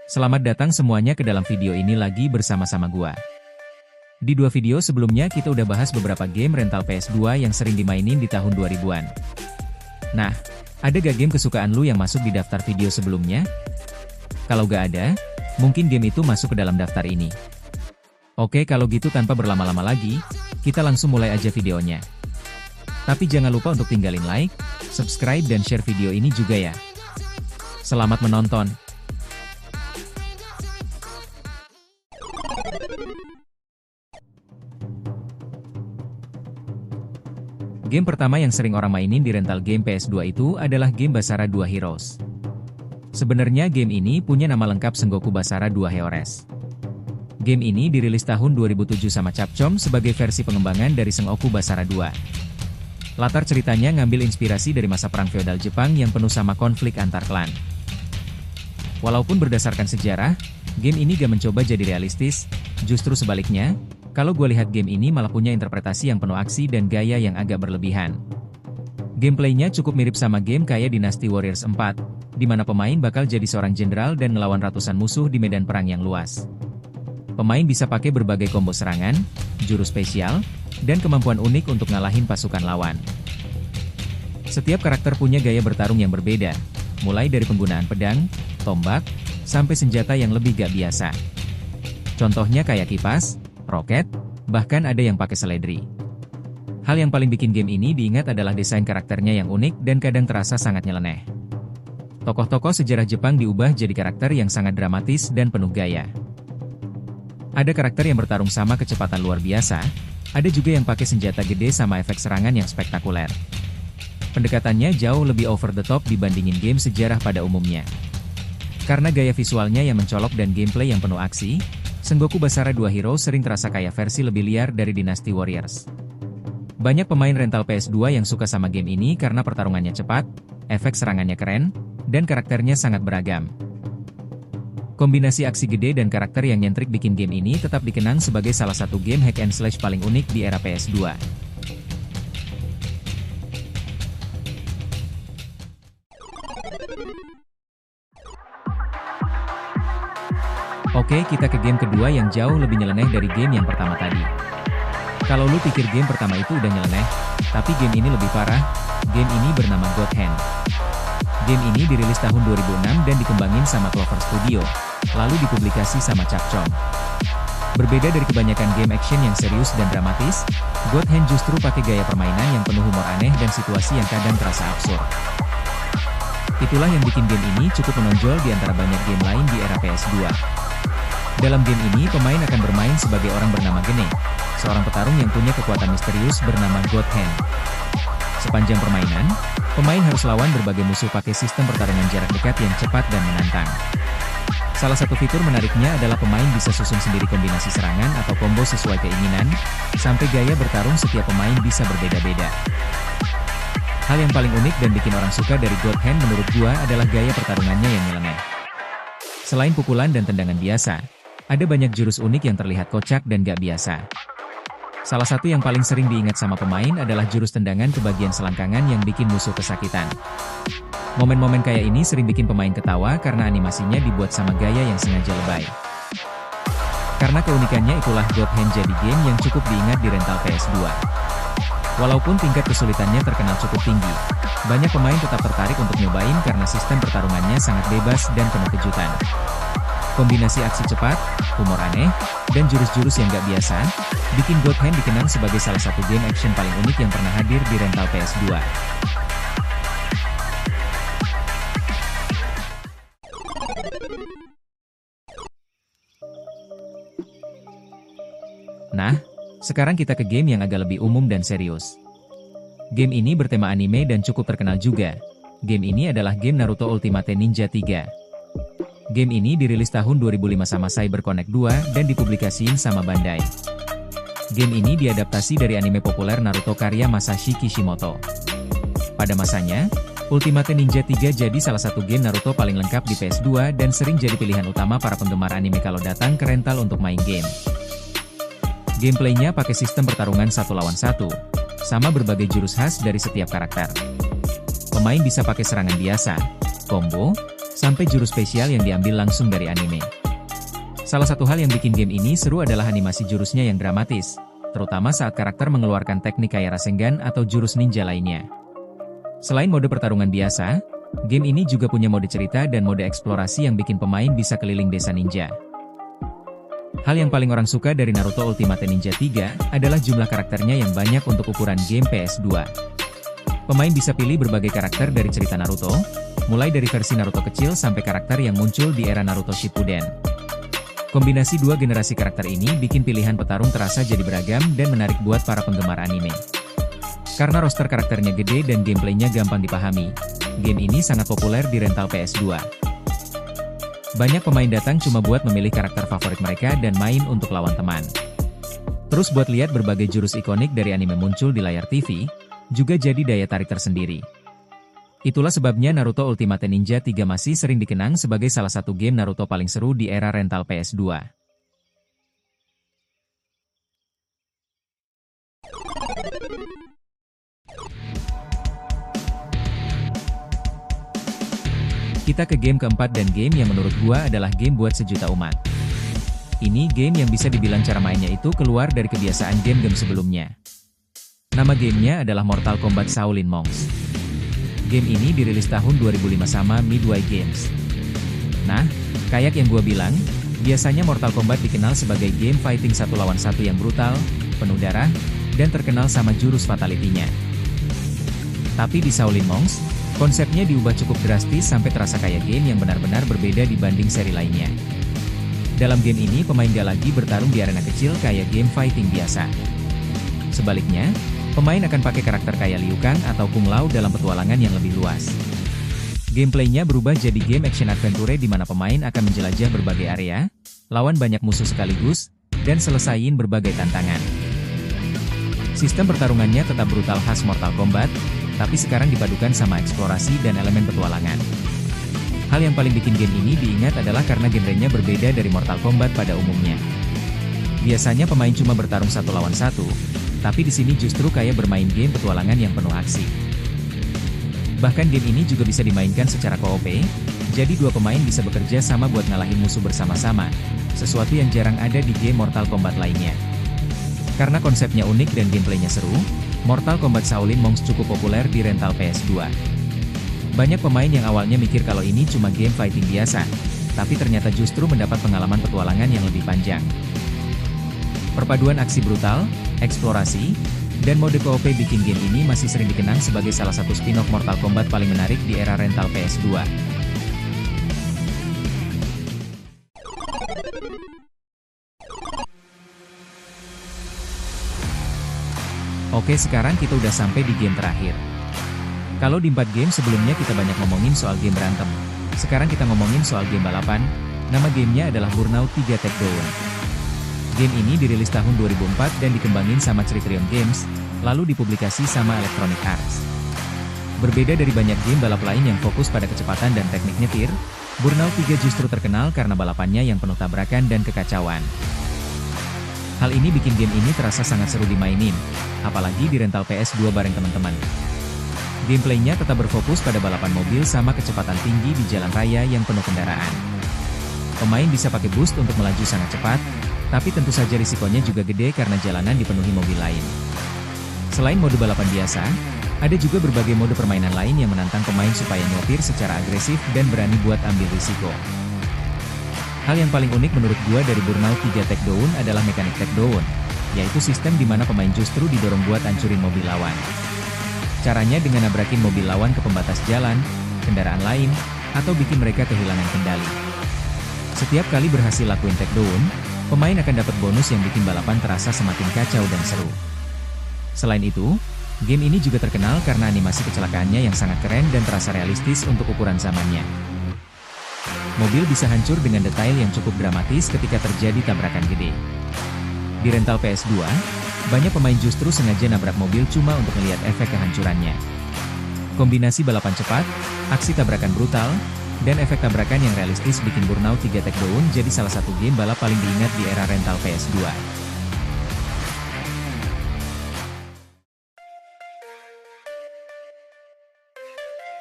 Selamat datang semuanya ke dalam video ini lagi bersama-sama gua. Di dua video sebelumnya kita udah bahas beberapa game rental PS2 yang sering dimainin di tahun 2000-an. Nah, ada gak game kesukaan lu yang masuk di daftar video sebelumnya? Kalau gak ada, mungkin game itu masuk ke dalam daftar ini. Oke, kalau gitu tanpa berlama-lama lagi, kita langsung mulai aja videonya. Tapi jangan lupa untuk tinggalin like, subscribe dan share video ini juga ya. Selamat menonton! Game pertama yang sering orang mainin di rental game PS2 itu adalah game Basara 2 Heroes. Sebenarnya game ini punya nama lengkap Sengoku Basara 2 Heroes. Game ini dirilis tahun 2007 sama Capcom sebagai versi pengembangan dari Sengoku Basara 2. Latar ceritanya ngambil inspirasi dari masa perang feodal Jepang yang penuh sama konflik antar klan. Walaupun berdasarkan sejarah, game ini gak mencoba jadi realistis, justru sebaliknya, kalau gue lihat game ini malah punya interpretasi yang penuh aksi dan gaya yang agak berlebihan. Gameplaynya cukup mirip sama game kayak Dynasty Warriors 4, di mana pemain bakal jadi seorang jenderal dan ngelawan ratusan musuh di medan perang yang luas. Pemain bisa pakai berbagai combo serangan, jurus spesial, dan kemampuan unik untuk ngalahin pasukan lawan. Setiap karakter punya gaya bertarung yang berbeda, mulai dari penggunaan pedang, tombak, sampai senjata yang lebih gak biasa. Contohnya kayak kipas, roket, bahkan ada yang pakai seledri. Hal yang paling bikin game ini diingat adalah desain karakternya yang unik dan kadang terasa sangat nyeleneh. Tokoh-tokoh sejarah Jepang diubah jadi karakter yang sangat dramatis dan penuh gaya. Ada karakter yang bertarung sama kecepatan luar biasa, ada juga yang pakai senjata gede sama efek serangan yang spektakuler. Pendekatannya jauh lebih over the top dibandingin game sejarah pada umumnya. Karena gaya visualnya yang mencolok dan gameplay yang penuh aksi, Sengoku Basara 2 Heroes sering terasa kayak versi lebih liar dari Dynasty Warriors. Banyak pemain rental PS2 yang suka sama game ini karena pertarungannya cepat, efek serangannya keren, dan karakternya sangat beragam. Kombinasi aksi gede dan karakter yang nyentrik bikin game ini tetap dikenang sebagai salah satu game hack and slash paling unik di era PS2. Oke, kita ke game kedua yang jauh lebih nyeleneh dari game yang pertama tadi. Kalau lu pikir game pertama itu udah nyeleneh, tapi game ini lebih parah. Game ini bernama God Hand. Game ini dirilis tahun 2006 dan dikembangin sama Clover Studio, lalu dipublikasi sama Capcom. Berbeda dari kebanyakan game action yang serius dan dramatis, God Hand justru pakai gaya permainan yang penuh humor aneh dan situasi yang kadang terasa absurd. Itulah yang bikin game ini cukup menonjol di antara banyak game lain di era PS2. Dalam game ini pemain akan bermain sebagai orang bernama Gene, seorang petarung yang punya kekuatan misterius bernama God Hand. Sepanjang permainan, pemain harus lawan berbagai musuh pakai sistem pertarungan jarak dekat yang cepat dan menantang. Salah satu fitur menariknya adalah pemain bisa susun sendiri kombinasi serangan atau combo sesuai keinginan, sampai gaya bertarung setiap pemain bisa berbeda-beda. Hal yang paling unik dan bikin orang suka dari God Hand menurut gua adalah gaya pertarungannya yang nyeleneh. Selain pukulan dan tendangan biasa, ada banyak jurus unik yang terlihat kocak dan gak biasa. Salah satu yang paling sering diingat sama pemain adalah jurus tendangan ke bagian selangkangan yang bikin musuh kesakitan. Momen-momen kayak ini sering bikin pemain ketawa karena animasinya dibuat sama gaya yang sengaja lebay. Karena keunikannya itulah God Hand jadi game yang cukup diingat di rental PS2. Walaupun tingkat kesulitannya terkenal cukup tinggi, banyak pemain tetap tertarik untuk nyobain karena sistem pertarungannya sangat bebas dan penuh kejutan. Kombinasi aksi cepat, humor aneh, dan jurus-jurus yang gak biasa, bikin God Hand dikenang sebagai salah satu game action paling unik yang pernah hadir di rental PS2. Nah, sekarang kita ke game yang agak lebih umum dan serius. Game ini bertema anime dan cukup terkenal juga. Game ini adalah game Naruto Ultimate Ninja 3. Game ini dirilis tahun 2005 sama CyberConnect 2 dan dipublikasiin sama Bandai. Game ini diadaptasi dari anime populer Naruto karya Masashi Kishimoto. Pada masanya, Ultimate Ninja 3 jadi salah satu game Naruto paling lengkap di PS2 dan sering jadi pilihan utama para penggemar anime kalau datang ke rental untuk main game. Gameplaynya pakai sistem pertarungan 1 lawan 1, sama berbagai jurus khas dari setiap karakter. Pemain bisa pakai serangan biasa, combo, sampai jurus spesial yang diambil langsung dari anime. Salah satu hal yang bikin game ini seru adalah animasi jurusnya yang dramatis, terutama saat karakter mengeluarkan teknik kayak Rasengan atau jurus ninja lainnya. Selain mode pertarungan biasa, game ini juga punya mode cerita dan mode eksplorasi yang bikin pemain bisa keliling desa ninja. Hal yang paling orang suka dari Naruto Ultimate Ninja 3 adalah jumlah karakternya yang banyak untuk ukuran game PS2. Pemain bisa pilih berbagai karakter dari cerita Naruto, mulai dari versi Naruto kecil sampai karakter yang muncul di era Naruto Shippuden. Kombinasi dua generasi karakter ini bikin pilihan petarung terasa jadi beragam dan menarik buat para penggemar anime. Karena roster karakternya gede dan gameplaynya gampang dipahami, game ini sangat populer di rental PS2. Banyak pemain datang cuma buat memilih karakter favorit mereka dan main untuk lawan teman. Terus buat lihat berbagai jurus ikonik dari anime muncul di layar TV, juga jadi daya tarik tersendiri. Itulah sebabnya Naruto Ultimate Ninja 3 masih sering dikenang sebagai salah satu game Naruto paling seru di era rental PS2. Kita ke game keempat dan game yang menurut gua adalah game buat sejuta umat. Ini game yang bisa dibilang cara mainnya itu keluar dari kebiasaan game-game sebelumnya. Nama gamenya adalah Mortal Kombat Shaolin Monks. Game ini dirilis tahun 2005 sama Midway Games. Nah, kayak yang gua bilang, biasanya Mortal Kombat dikenal sebagai game fighting satu lawan satu yang brutal, penuh darah, dan terkenal sama jurus fatality-nya. Tapi di Shaolin Monks, konsepnya diubah cukup drastis sampai terasa kayak game yang benar-benar berbeda dibanding seri lainnya. Dalam game ini pemain gak lagi bertarung di arena kecil kayak game fighting biasa. Sebaliknya, pemain akan pakai karakter kayak Liu Kang atau Kung Lao dalam petualangan yang lebih luas. Gameplaynya berubah jadi game action adventure di mana pemain akan menjelajah berbagai area, lawan banyak musuh sekaligus, dan selesaiin berbagai tantangan. Sistem pertarungannya tetap brutal khas Mortal Kombat, tapi sekarang dipadukan sama eksplorasi dan elemen petualangan. Hal yang paling bikin game ini diingat adalah karena genrenya berbeda dari Mortal Kombat pada umumnya. Biasanya pemain cuma bertarung satu lawan satu, tapi di sini justru kayak bermain game petualangan yang penuh aksi. Bahkan game ini juga bisa dimainkan secara co-op, jadi dua pemain bisa bekerja sama buat ngalahin musuh bersama-sama, sesuatu yang jarang ada di game Mortal Kombat lainnya. Karena konsepnya unik dan gameplaynya seru, Mortal Kombat Shaolin Monks cukup populer di rental PS2. Banyak pemain yang awalnya mikir kalau ini cuma game fighting biasa, tapi ternyata justru mendapat pengalaman petualangan yang lebih panjang. Perpaduan aksi brutal, eksplorasi, dan mode co-op bikin game ini masih sering dikenang sebagai salah satu spin-off Mortal Kombat paling menarik di era rental PS2. Oke, sekarang kita udah sampai di game terakhir. Kalau di 4 game sebelumnya kita banyak ngomongin soal game berantem, sekarang kita ngomongin soal game balapan. Nama gamenya adalah Burnout 3 Takedown. Game ini dirilis tahun 2004 dan dikembangin sama Criterion Games, lalu dipublikasi sama Electronic Arts. Berbeda dari banyak game balap lain yang fokus pada kecepatan dan teknik nyetir, Burnout 3 justru terkenal karena balapannya yang penuh tabrakan dan kekacauan. Hal ini bikin game ini terasa sangat seru dimainin, apalagi di rental PS2 bareng teman-teman. Gameplaynya tetap berfokus pada balapan mobil sama kecepatan tinggi di jalan raya yang penuh kendaraan. Pemain bisa pakai boost untuk melaju sangat cepat, tapi tentu saja risikonya juga gede karena jalanan dipenuhi mobil lain. Selain mode balapan biasa, ada juga berbagai mode permainan lain yang menantang pemain supaya nyetir secara agresif dan berani buat ambil risiko. Hal yang paling unik menurut gua dari Burnout 3 Takedown adalah mekanik takedown, yaitu sistem di mana pemain justru didorong buat hancurin mobil lawan. Caranya dengan nabrakin mobil lawan ke pembatas jalan, kendaraan lain, atau bikin mereka kehilangan kendali. Setiap kali berhasil lakuin takedown, pemain akan dapat bonus yang bikin balapan terasa semakin kacau dan seru. Selain itu, game ini juga terkenal karena animasi kecelakaannya yang sangat keren dan terasa realistis untuk ukuran zamannya. Mobil bisa hancur dengan detail yang cukup dramatis ketika terjadi tabrakan gede. Di rental PS2, banyak pemain justru sengaja nabrak mobil cuma untuk melihat efek kehancurannya. Kombinasi balapan cepat, aksi tabrakan brutal, dan efek tabrakan yang realistis bikin Burnout 3 Takedown jadi salah satu game balap paling diingat di era rental PS2.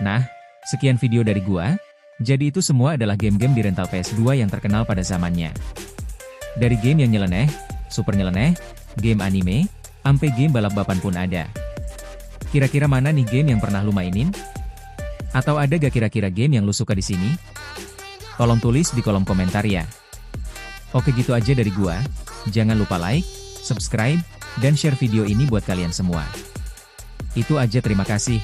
Nah, sekian video dari gua. Jadi itu semua adalah game-game di rental PS2 yang terkenal pada zamannya. Dari game yang nyeleneh, super nyeleneh, game anime, sampai game balap-balapan pun ada. Kira-kira mana nih game yang pernah lu mainin? Atau ada gak kira-kira game yang lu suka di sini? Tolong tulis di kolom komentar ya. Oke gitu aja dari gua. Jangan lupa like, subscribe, dan share video ini buat kalian semua. Itu aja, terima kasih.